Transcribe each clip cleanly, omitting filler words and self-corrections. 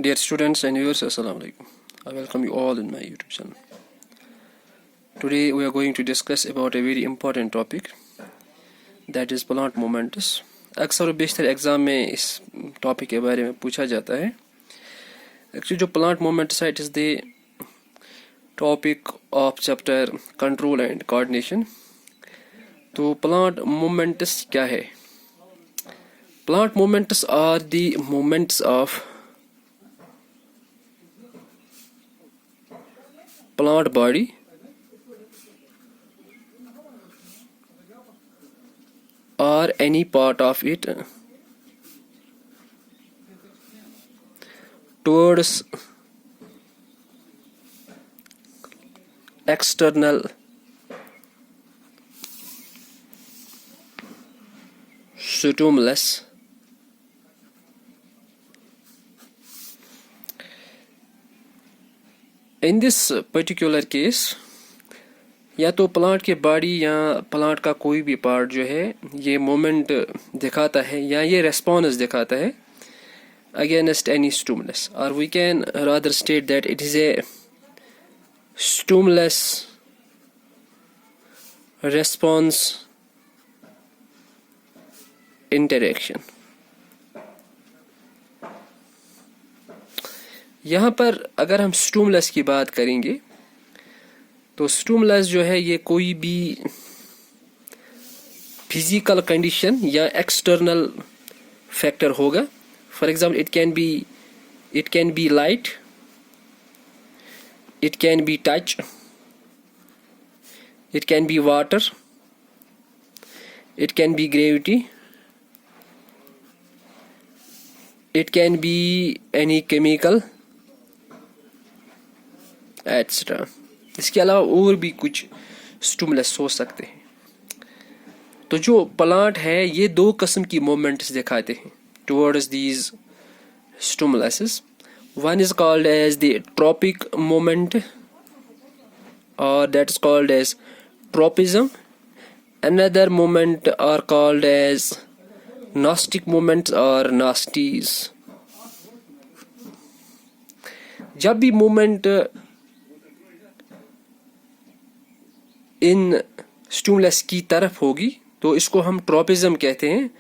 Dear students and viewers, Assalamu alaikum. I welcome you all in my YouTube channel. Today we are going to discuss about a very important topic, that is plant momentous. अक्सर और बेशतर exam में इस topic के बारे में पूछा जाता है. एक्चुअली जो प्लांट मोमेंट्स है, it is the topic of chapter control and coordination. तो प्लांट मोमेंट्स क्या है? Plant moments are the moments of plant body or any part of it towards external stimulus. In this particular case, या तो plant की body या plant का कोई भी पार्ट जो है ये मोमेंट दिखाता है या ये रेस्पॉन्स दिखाता है अगेंस्ट एनी स्टिमुलस, और we can rather state that it is a stimulus response interaction. यहाँ पर अगर हम स्टिमुलस की बात करेंगे तो स्टिमुलस जो है ये कोई भी फिजिकल कंडीशन या एक्सटर्नल फैक्टर होगा. For example it can be light, it can be touch, it can be water, it can be gravity, it can be any chemical etcetera. इसके अलावा और भी कुछ स्टिमुलस हो सकते हैं. तो जो प्लांट है ये दो किस्म की मोमेंट्स दिखाते हैं towards these stimuluses. One is called as the tropic movement और that is called as tropism. Another movement are called as nastic movements और नास्टीज. जब भी मोमेंट इन स्टिमुलस की तरफ होगी तो इसको हम ट्रॉपिज्म कहते हैं,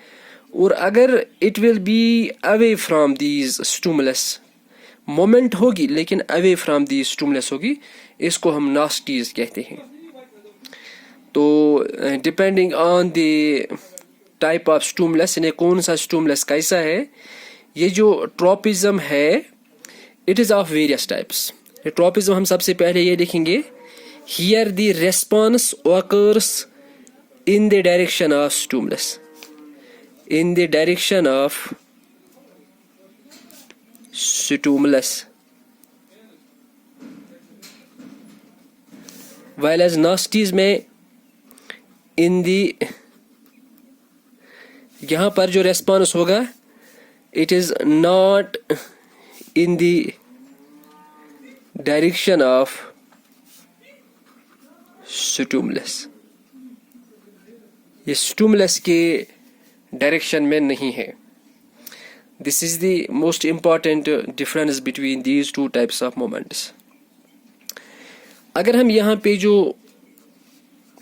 और अगर it will be away from these stimulus, moment होगी लेकिन अवे फ्रॉम दीज स्टिमुलस होगी, इसको हम नास्टीज कहते हैं. तो depending on the type of stimulus, यानी कौन सा स्टिमुलस कैसा है, ये जो ट्रॉपिज्म है it is of various types. Tropism हम सबसे पहले ये देखेंगे. Here the response occurs in the direction of stimulus. In the direction of stimulus. While as nasties में in the, यहाँ पर जो response होगा it is not in the direction of stimulus. ये स्टिमुलस के डायरेक्शन में नहीं है. This is the most important difference between these two types of moments. अगर हम यहाँ पे जो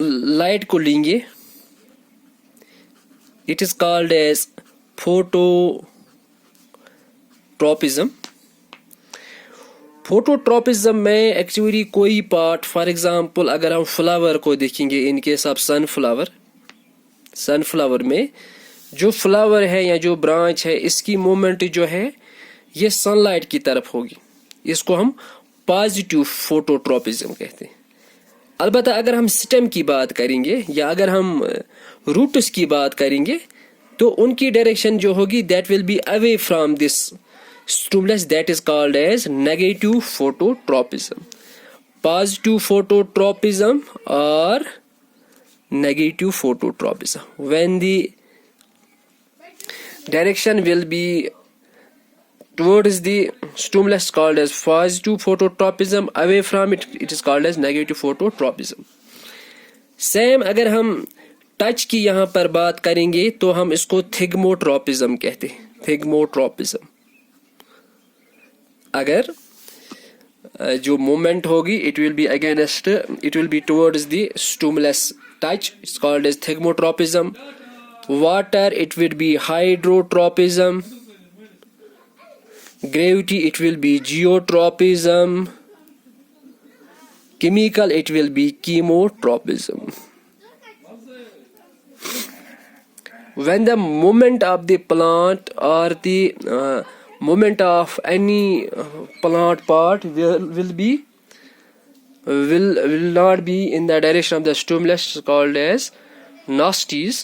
लाइट को लेंगे, it is called as phototropism. Phototropism में एक्चुअली कोई पार्ट, फॉर एग्जांपल अगर हम फ्लावर को देखेंगे, इन केस ऑफ सनफ्लावर में जो फ्लावर है या जो ब्रांच है, इसकी मूवमेंट जो है ये सनलाइट की तरफ होगी. इसको हम पॉजिटिव फोटोट्रॉपिज्म कहते हैं. अलबत्ता अगर हम स्टेम की बात करेंगे या अगर हम रूट्स की बात करेंगे तो उनकी डायरेक्शन जो होगी that will be away from this stimulus, that is called as negative phototropism. Positive phototropism or negative phototropism. When the direction will be towards the stimulus called as positive phototropism, away from it, it is called as negative phototropism. Same अगर हम touch की यहाँ पर बात करेंगे तो हम इसको थिग्मोट्रोपिज्म कहते हैं. थिग्मोट्रोपिज्म. अगर जो मूवमेंट होगी it will be against, it will be towards the stimulus touch, it's called as thigmotropism. Water, it will be hydrotropism. Gravity, it will be geotropism. Chemical, it will be chemotropism. When the movement of the plant or the movement of any plant part will not be in the direction of the stimulus called as nasties.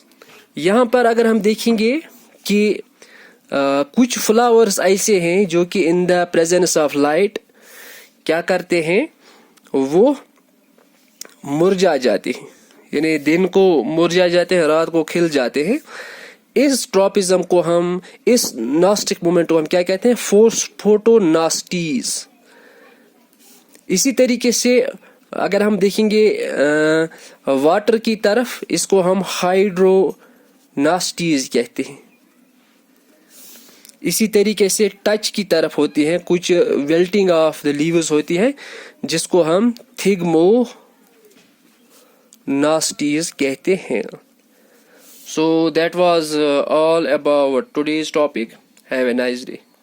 यहाँ पर अगर हम देखेंगे कि कुछ flowers ऐसे हैं जो कि in the presence of light क्या करते हैं, वो मुरझा जाते हैं, यानी दिन को मुरझा जाते हैं, रात को खिल जाते हैं. इस ट्रॉपिज्म को हम, इस नास्टिक मूवमेंट को हम क्या कहते हैं, फोटोनास्टीज. इसी तरीके से अगर हम देखेंगे वाटर की तरफ, इसको हम हाइड्रोनास्टीज कहते हैं. इसी तरीके से टच की तरफ होती है, कुछ वेल्टिंग ऑफ द लीव्स होती है जिसको हम थिग्मोनास्टीज कहते हैं. So that was all about today's topic. Have a nice day.